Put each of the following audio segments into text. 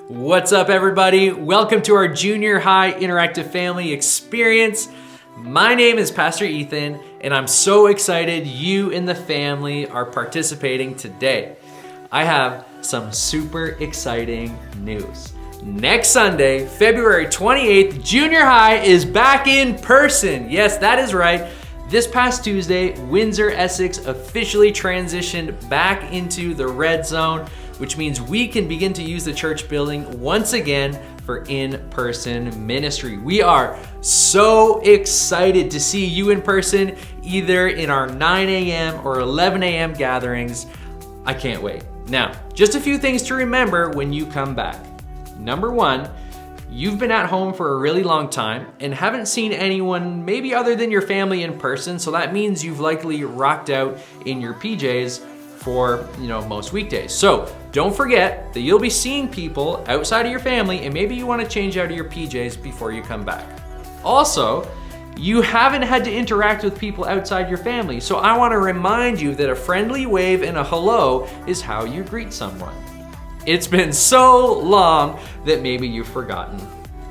What's up, everybody? Welcome to our junior high interactive family experience. My name is Pastor Ethan, and I'm so excited you and the family are participating today. I have some super exciting news. Next Sunday, February 28th, junior high is back in person. Yes, that is right. This past Tuesday, Windsor, Essex officially transitioned back into the red zone, which means we can begin to use the church building once again for in-person ministry. We are so excited to see you in person, either in our 9 a.m. or 11 a.m. gatherings. I can't wait. Now, just a few things to remember when you come back. Number one, you've been at home for a really long time and haven't seen anyone maybe other than your family in person, so that means you've likely rocked out in your PJs for most weekdays. So don't forget that you'll be seeing people outside of your family, and maybe you want to change out of your PJs before you come back. Also, you haven't had to interact with people outside your family, so I want to remind you that a friendly wave and a hello is how you greet someone. It's been so long that maybe you've forgotten.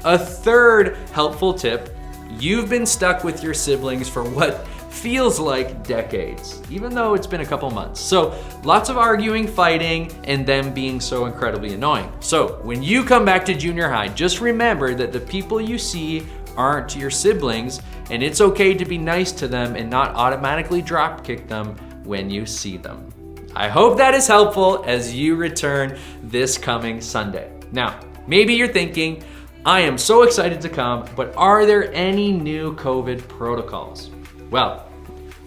A third helpful tip: you've been stuck with your siblings for what feels like decades, even though it's been a couple months. So lots of arguing, fighting, and them being so incredibly annoying. So when you come back to junior high, just remember that the people you see aren't your siblings, and it's okay to be nice to them and not automatically drop kick them when you see them. I hope that is helpful as you return this coming Sunday. Now, maybe you're thinking, I am so excited to come, but are there any new COVID protocols? Well,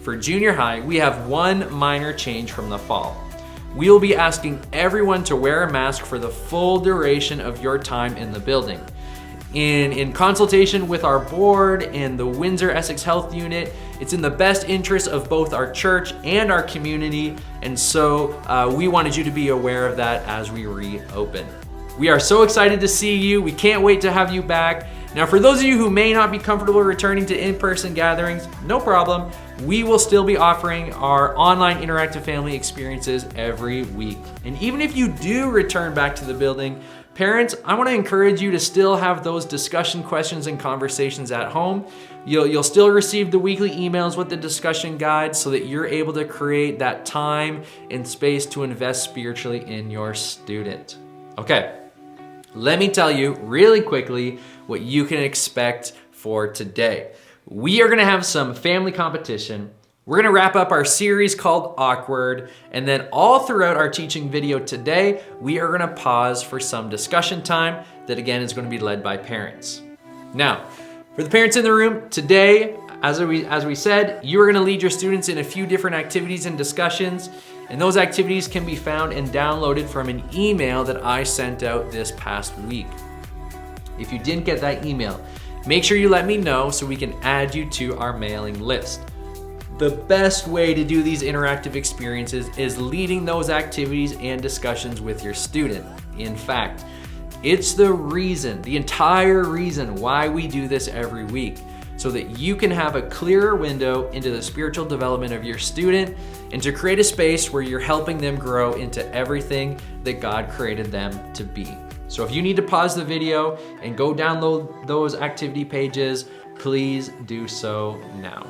for junior high, we have one minor change from the fall. We will be asking everyone to wear a mask for the full duration of your time in the building. In consultation with our board and the Windsor Essex Health Unit, it's in the best interest of both our church and our community, and so we wanted you to be aware of that as we reopen. We are so excited to see you. We can't wait to have you back. Now, for those of you who may not be comfortable returning to in-person gatherings, no problem. We will still be offering our online interactive family experiences every week. And even if you do return back to the building, parents, I want to encourage you to still have those discussion questions and conversations at home. You'll still receive the weekly emails with the discussion guides so that you're able to create that time and space to invest spiritually in your student. Okay, let me tell you really quickly what you can expect for today. We are gonna have some family competition. We're gonna wrap up our series called Awkward, and then all throughout our teaching video today, we are gonna pause for some discussion time that again is gonna be led by parents. Now, for the parents in the room, today, as we said, you are gonna lead your students in a few different activities and discussions, and those activities can be found and downloaded from an email that I sent out this past week. If you didn't get that email, make sure you let me know so we can add you to our mailing list. The best way to do these interactive experiences is leading those activities and discussions with your student. In fact, it's the entire reason why we do this every week, so that you can have a clearer window into the spiritual development of your student and to create a space where you're helping them grow into everything that God created them to be. So if you need to pause the video and go download those activity pages, please do so now.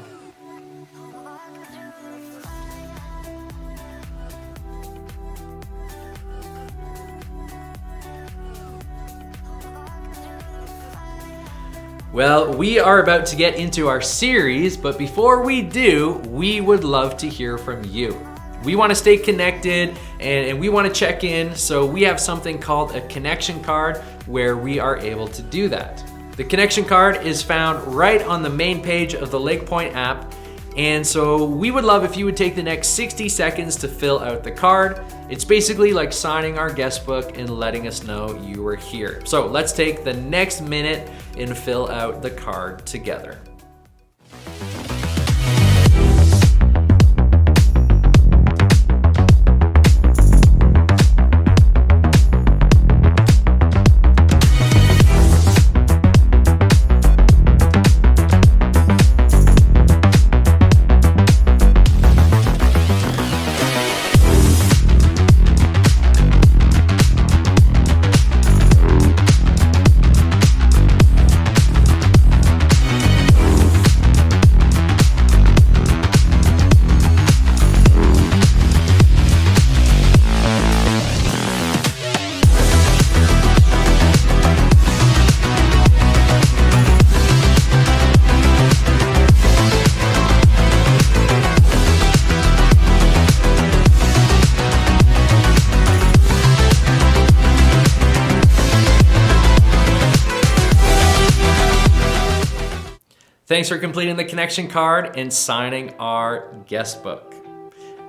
Well, we are about to get into our series, but before we do, we would love to hear from you. We want to stay connected and we want to check in, so we have something called a connection card where we are able to do that. The connection card is found right on the main page of the LakePoint app, and so we would love if you would take the next 60 seconds to fill out the card. It's basically like signing our guest book and letting us know you were here. So let's take the next minute and fill out the card together. Thanks for completing the connection card and signing our guest book.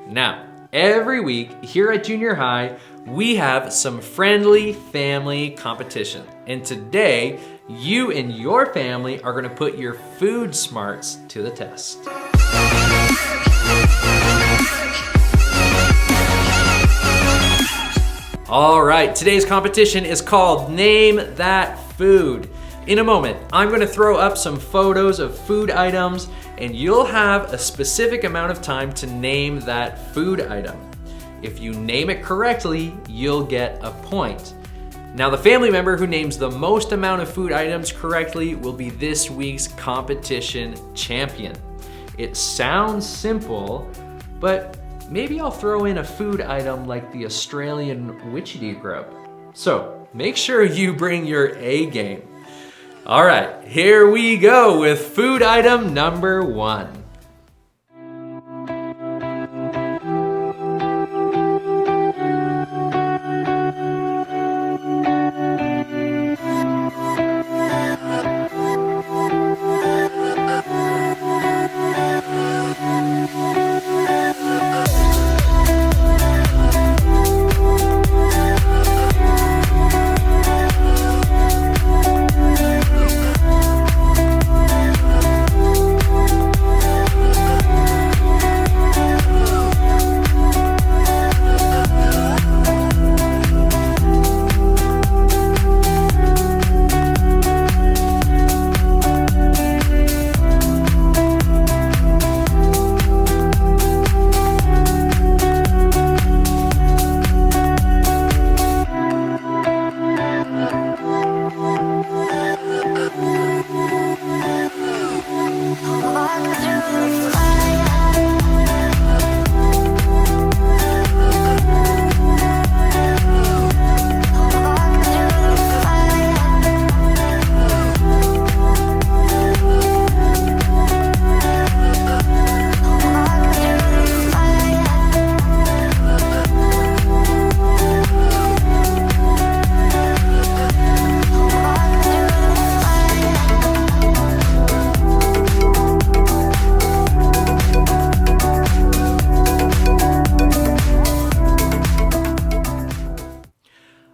Now, every week here at Junior High, we have some friendly family competition. And today, you and your family are gonna put your food smarts to the test. All right, today's competition is called Name That Food. In a moment, I'm gonna throw up some photos of food items and you'll have a specific amount of time to name that food item. If you name it correctly, you'll get a point. Now, the family member who names the most amount of food items correctly will be this week's competition champion. It sounds simple, but maybe I'll throw in a food item like the Australian witchetty grub. So make sure you bring your A game. All right, here we go with food item number 1.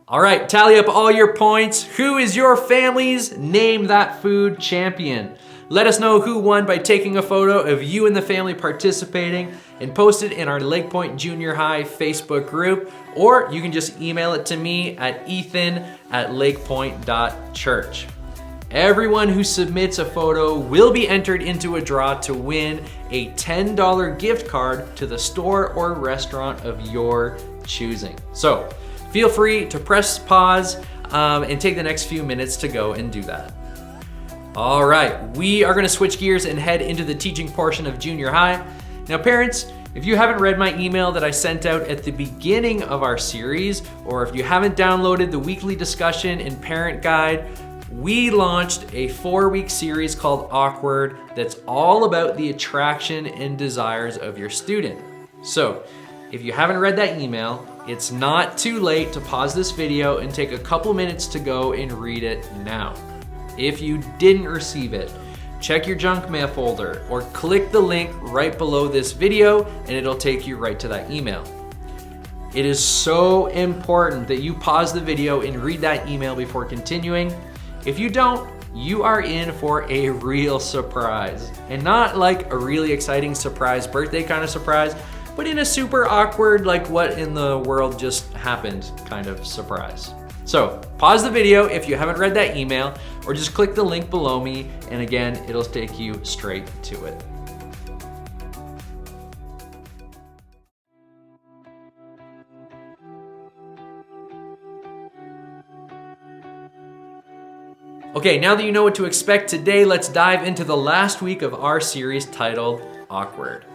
All right, tally up all your points. Who is your family's Name That Food champion? Let us know who won by taking a photo of you and the family participating and post it in our LakePoint Junior High Facebook group, or you can just email it to me at ethan@lakepoint.church. Everyone who submits a photo will be entered into a draw to win a $10 gift card to the store or restaurant of your choosing. So feel free to press pause and take the next few minutes to go and do that. All right, we are gonna switch gears and head into the teaching portion of junior high. Now parents, if you haven't read my email that I sent out at the beginning of our series, or if you haven't downloaded the weekly discussion and parent guide, we launched a 4-week series called Awkward that's all about the attraction and desires of your student. So if you haven't read that email, it's not too late to pause this video and take a couple minutes to go and read it now. If you didn't receive it, check your junk mail folder or click the link right below this video and it'll take you right to that email. It is so important that you pause the video and read that email before continuing. If you don't, you are in for a real surprise. And not like a really exciting surprise birthday kind of surprise, but in a super awkward, like what in the world just happened kind of surprise. So pause the video if you haven't read that email, or just click the link below me, and again, it'll take you straight to it. Okay, now that you know what to expect today, let's dive into the last week of our series titled Awkward.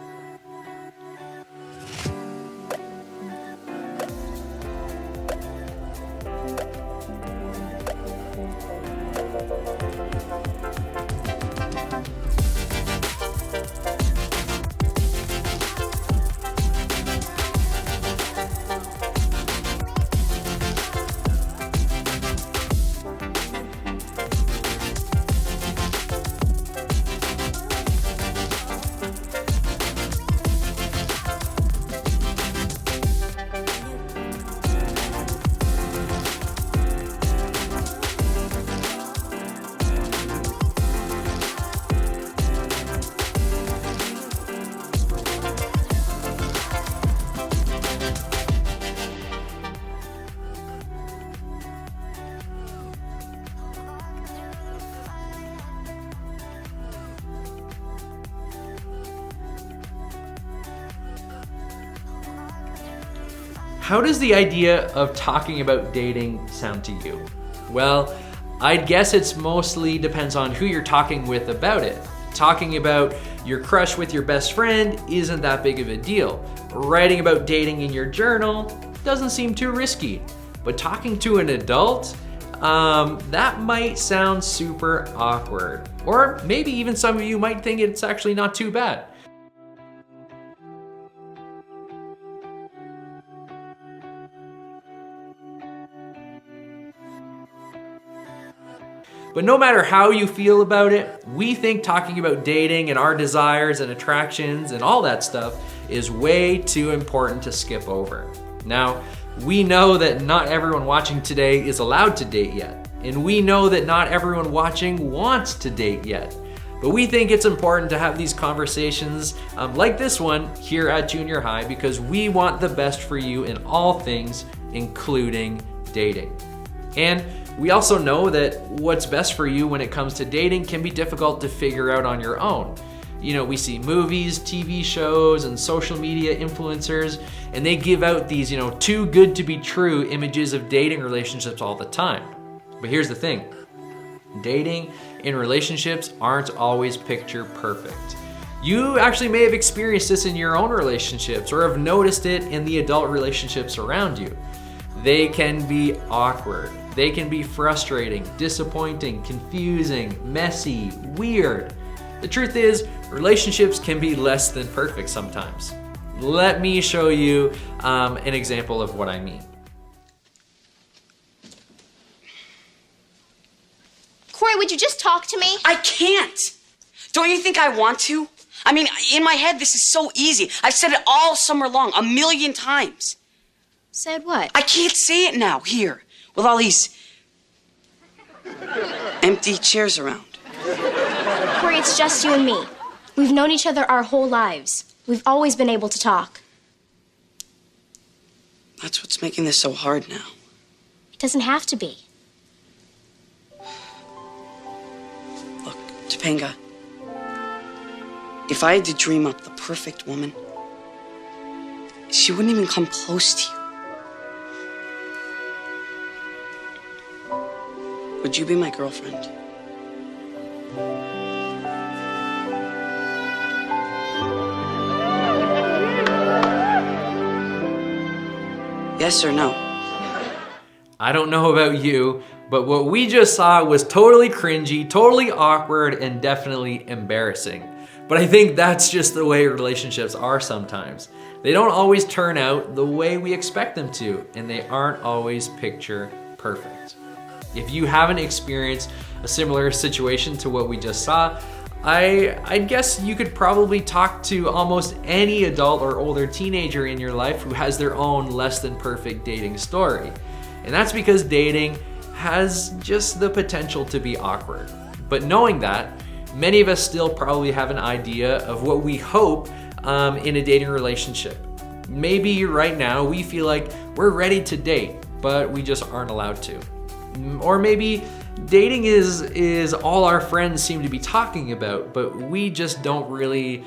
how does the idea of talking about dating sound to you? Well, I'd guess it's mostly depends on who you're talking with about it. Talking about your crush with your best friend isn't that big of a deal. Writing about dating in your journal doesn't seem too risky. But talking to an adult, that might sound super awkward. Or maybe even some of you might think it's actually not too bad. But no matter how you feel about it, we think talking about dating and our desires and attractions and all that stuff is way too important to skip over. Now, we know that not everyone watching today is allowed to date yet. And we know that not everyone watching wants to date yet. But we think it's important to have these conversations like this one here at junior high because we want the best for you in all things, including dating. And we also know that what's best for you when it comes to dating can be difficult to figure out on your own. You know, we see movies, TV shows, and social media influencers, and they give out these, too good to be true images of dating relationships all the time. But here's the thing. Dating and relationships aren't always picture perfect. You actually may have experienced this in your own relationships or have noticed it in the adult relationships around you. They can be awkward. They can be frustrating, disappointing, confusing, messy, weird. The truth is, relationships can be less than perfect sometimes. Let me show you an example of what I mean. Corey, would you just talk to me? I can't. Don't you think I want to? I mean, in my head, this is so easy. I've said it all summer long, 1,000,000 times. Said what? I can't say it now, here, with all these empty chairs around. Corey, it's just you and me. We've known each other our whole lives. We've always been able to talk. That's what's making this so hard now. It doesn't have to be. Look, Topanga, if I had to dream up the perfect woman, she wouldn't even come close to you. Would you be my girlfriend? Yes or no? I don't know about you, but what we just saw was totally cringy, totally awkward, and definitely embarrassing. But I think that's just the way relationships are sometimes. They don't always turn out the way we expect them to, and they aren't always picture perfect. If you haven't experienced a similar situation to what we just saw, I guess you could probably talk to almost any adult or older teenager in your life who has their own less than perfect dating story. And that's because dating has just the potential to be awkward. But knowing that, many of us still probably have an idea of what we hope in a dating relationship. Maybe right now we feel like we're ready to date, but we just aren't allowed to. Or maybe dating is all our friends seem to be talking about, but we just don't really,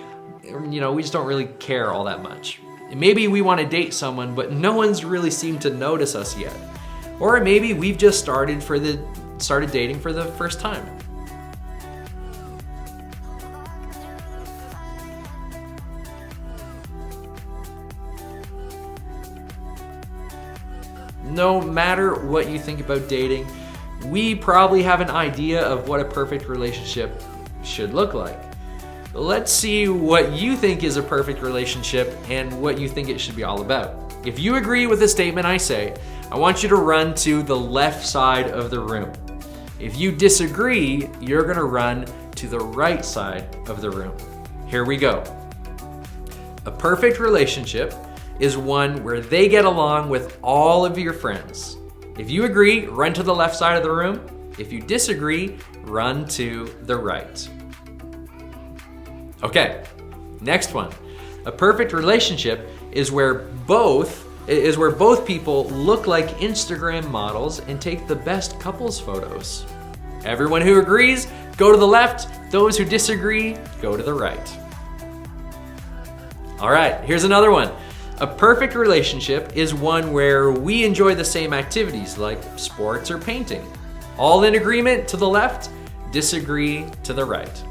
care all that much. And maybe we want to date someone, but no one's really seemed to notice us yet. Or maybe we've just started dating for the first time. No matter what you think about dating, we probably have an idea of what a perfect relationship should look like. Let's see what you think is a perfect relationship and what you think it should be all about. If you agree with the statement I say, I want you to run to the left side of the room. If you disagree, you're gonna run to the right side of the room. Here we go. A perfect relationship is one where they get along with all of your friends. If you agree, run to the left side of the room. If you disagree, run to the right. Okay, next one. A perfect relationship is where both people look like Instagram models and take the best couples photos. Everyone who agrees, go to the left. Those who disagree, go to the right. All right, here's another one. A perfect relationship is one where we enjoy the same activities like sports or painting. All in agreement to the left, disagree to the right.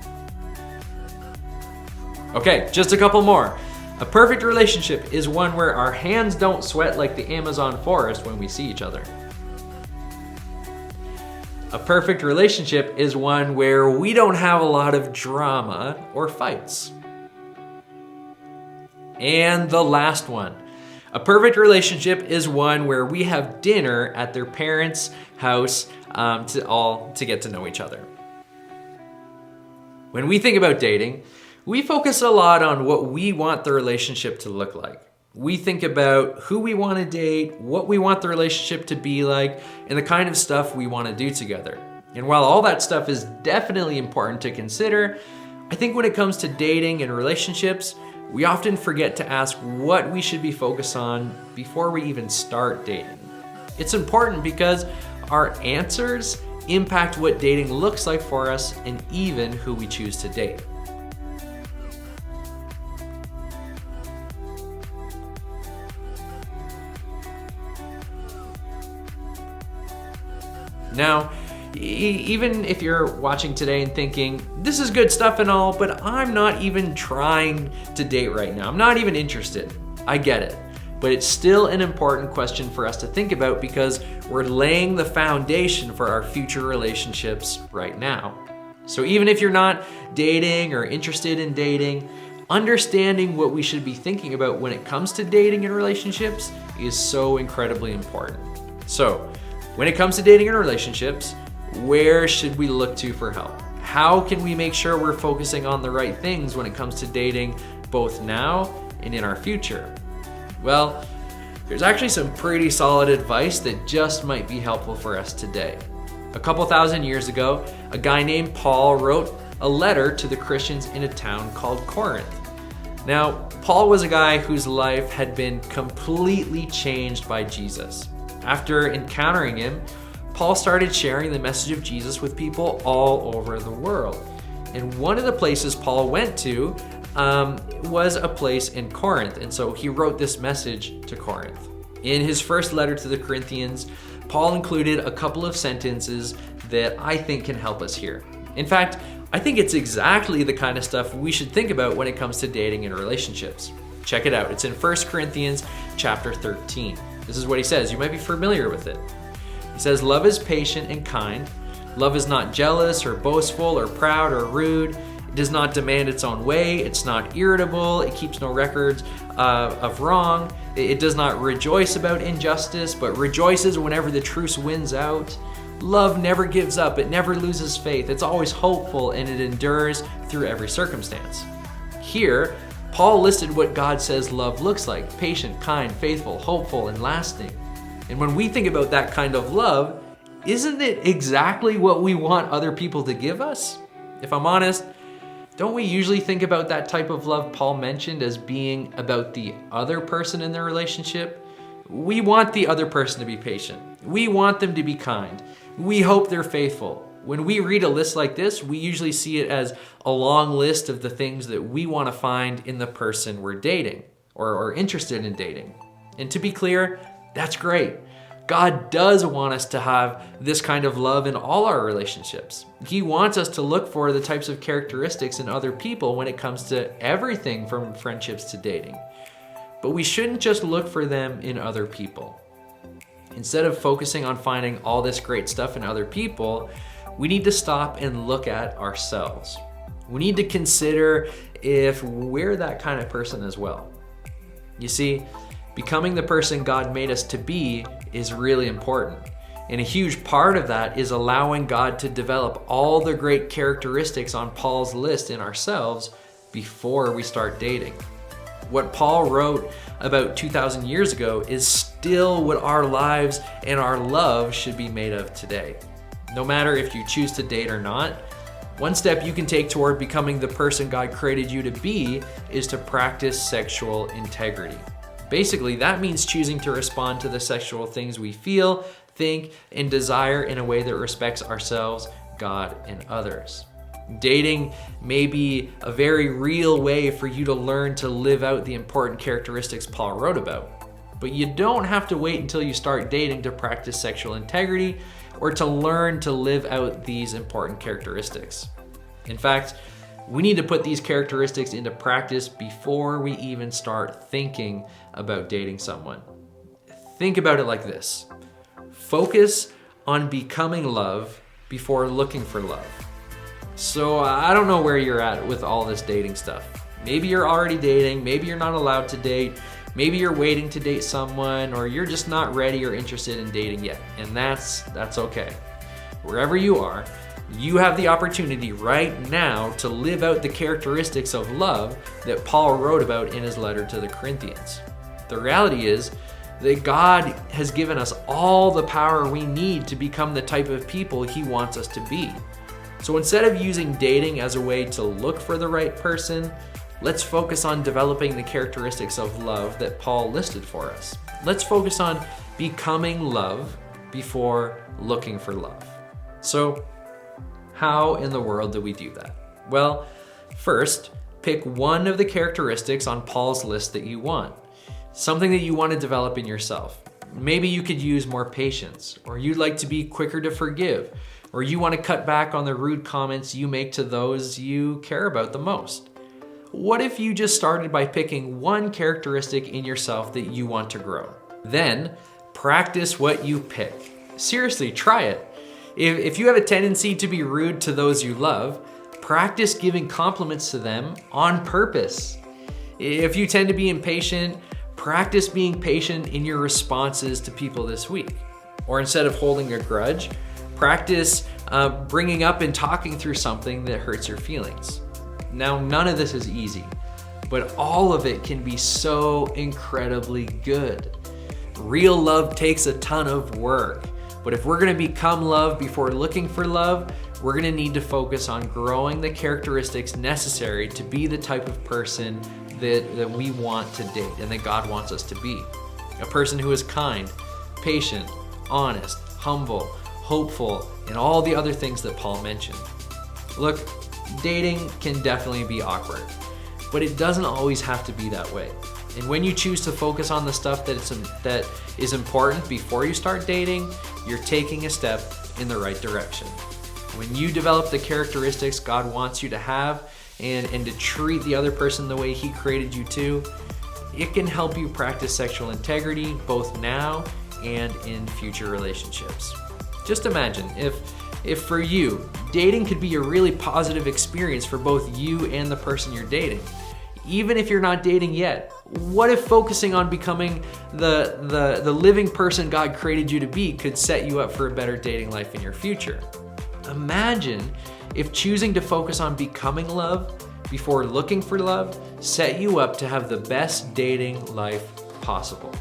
Okay, just a couple more. A perfect relationship is one where our hands don't sweat like the Amazon forest when we see each other. A perfect relationship is one where we don't have a lot of drama or fights. And the last one. A perfect relationship is one where we have dinner at their parents' house to get to know each other. When we think about dating, we focus a lot on what we want the relationship to look like. We think about who we want to date, what we want the relationship to be like, and the kind of stuff we want to do together. And while all that stuff is definitely important to consider, I think when it comes to dating and relationships, we often forget to ask what we should be focused on before we even start dating. It's important because our answers impact what dating looks like for us and even who we choose to date. Now, even if you're watching today and thinking, this is good stuff and all, but I'm not even trying to date right now. I'm not even interested. I get it. But it's still an important question for us to think about because we're laying the foundation for our future relationships right now. So even if you're not dating or interested in dating, understanding what we should be thinking about when it comes to dating and relationships is so incredibly important. So, when it comes to dating and relationships, where should we look to for help? How can we make sure we're focusing on the right things when it comes to dating both now and in our future? Well, there's actually some pretty solid advice that just might be helpful for us today. A couple thousand years ago, a guy named Paul wrote a letter to the Christians in a town called Corinth. Now, Paul was a guy whose life had been completely changed by Jesus. After encountering him, Paul started sharing the message of Jesus with people all over the world. And one of the places Paul went to was a place in Corinth. And so he wrote this message to Corinth. In his first letter to the Corinthians, Paul included a couple of sentences that I think can help us here. In fact, I think it's exactly the kind of stuff we should think about when it comes to dating and relationships. Check it out. It's in 1 Corinthians chapter 13. This is what he says. You might be familiar with it. He says, "Love is patient and kind. Love is not jealous or boastful or proud or rude. It does not demand its own way. It's not irritable. It keeps no records of wrong. It does not rejoice about injustice, but rejoices whenever the truth wins out. Love never gives up. It never loses faith. It's always hopeful and it endures through every circumstance." Here, Paul listed what God says love looks like: patient, kind, faithful, hopeful, and lasting. And when we think about that kind of love, isn't it exactly what we want other people to give us? If I'm honest, don't we usually think about that type of love Paul mentioned as being about the other person in the relationship? We want the other person to be patient. We want them to be kind. We hope they're faithful. When we read a list like this, we usually see it as a long list of the things that we want to find in the person we're dating or interested in dating. And to be clear, that's great. God does want us to have this kind of love in all our relationships. He wants us to look for the types of characteristics in other people when it comes to everything from friendships to dating. But we shouldn't just look for them in other people. Instead of focusing on finding all this great stuff in other people, we need to stop and look at ourselves. We need to consider if we're that kind of person as well. You see, becoming the person God made us to be is really important. And a huge part of that is allowing God to develop all the great characteristics on Paul's list in ourselves before we start dating. What Paul wrote about 2,000 years ago is still what our lives and our love should be made of today. No matter if you choose to date or not, one step you can take toward becoming the person God created you to be is to practice sexual integrity. Basically, that means choosing to respond to the sexual things we feel, think, and desire in a way that respects ourselves, God, and others. Dating may be a very real way for you to learn to live out the important characteristics Paul wrote about. But you don't have to wait until you start dating to practice sexual integrity or to learn to live out these important characteristics. In fact, we need to put these characteristics into practice before we even start thinking about dating someone. Think about it like this. Focus on becoming love before looking for love. So I don't know where you're at with all this dating stuff. Maybe you're already dating, maybe you're not allowed to date, maybe you're waiting to date someone, or you're just not ready or interested in dating yet, and that's okay. Wherever you are, you have the opportunity right now to live out the characteristics of love that Paul wrote about in his letter to the Corinthians. The reality is that God has given us all the power we need to become the type of people He wants us to be. So instead of using dating as a way to look for the right person, let's focus on developing the characteristics of love that Paul listed for us. Let's focus on becoming love before looking for love. So, how in the world do we do that? Well, first, pick one of the characteristics on Paul's list that you want. Something that you want to develop in yourself. Maybe you could use more patience, or you'd like to be quicker to forgive, or you want to cut back on the rude comments you make to those you care about the most. What if you just started by picking one characteristic in yourself that you want to grow? Then, practice what you pick. Seriously, try it. If you have a tendency to be rude to those you love, practice giving compliments to them on purpose. If you tend to be impatient, practice being patient in your responses to people this week. Or instead of holding a grudge, practice bringing up and talking through something that hurts your feelings. Now, none of this is easy, but all of it can be so incredibly good. Real love takes a ton of work, but if we're gonna become love before looking for love, we're gonna need to focus on growing the characteristics necessary to be the type of person that we want to date and that God wants us to be. A person who is kind, patient, honest, humble, hopeful, and all the other things that Paul mentioned. Look, dating can definitely be awkward, but it doesn't always have to be that way. And when you choose to focus on the stuff that is important before you start dating, you're taking a step in the right direction. When you develop the characteristics God wants you to have and to treat the other person the way He created you to, it can help you practice sexual integrity both now and in future relationships. Just imagine if for you, dating could be a really positive experience for both you and the person you're dating. Even if you're not dating yet, what if focusing on becoming the living person God created you to be could set you up for a better dating life in your future? Imagine if choosing to focus on becoming love before looking for love set you up to have the best dating life possible.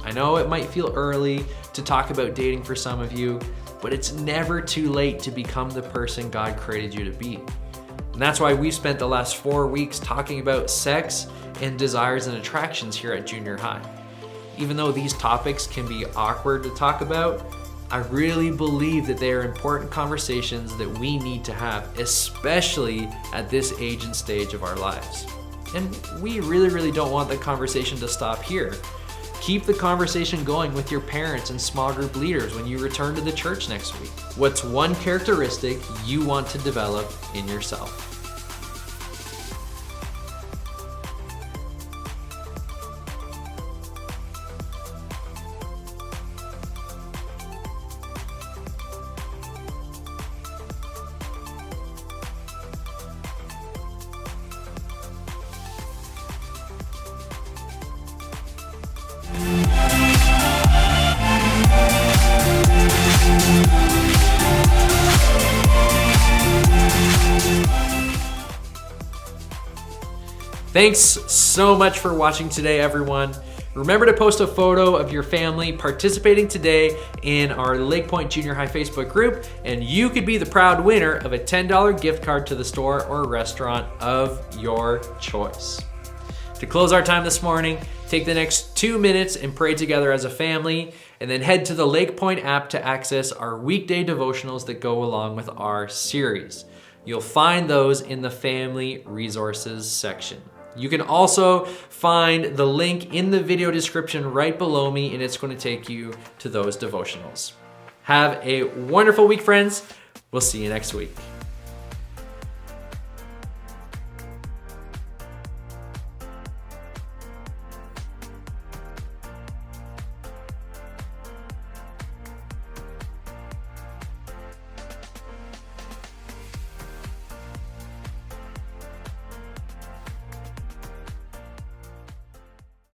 I know it might feel early to talk about dating for some of you, but it's never too late to become the person God created you to be. And that's why we've spent the last 4 weeks talking about sex and desires and attractions here at junior high. Even though these topics can be awkward to talk about, I really believe that they are important conversations that we need to have, especially at this age and stage of our lives. And we really don't want the conversation to stop here. Keep the conversation going with your parents and small group leaders when you return to the church next week. What's one characteristic you want to develop in yourself? Thanks so much for watching today, everyone. Remember to post a photo of your family participating today in our LakePoint Junior High Facebook group, and you could be the proud winner of a $10 gift card to the store or restaurant of your choice. To close our time this morning, take the next 2 minutes and pray together as a family, and then head to the LakePoint app to access our weekday devotionals that go along with our series. You'll find those in the family resources section. You can also find the link in the video description right below me, and it's going to take you to those devotionals. Have a wonderful week, friends. We'll see you next week.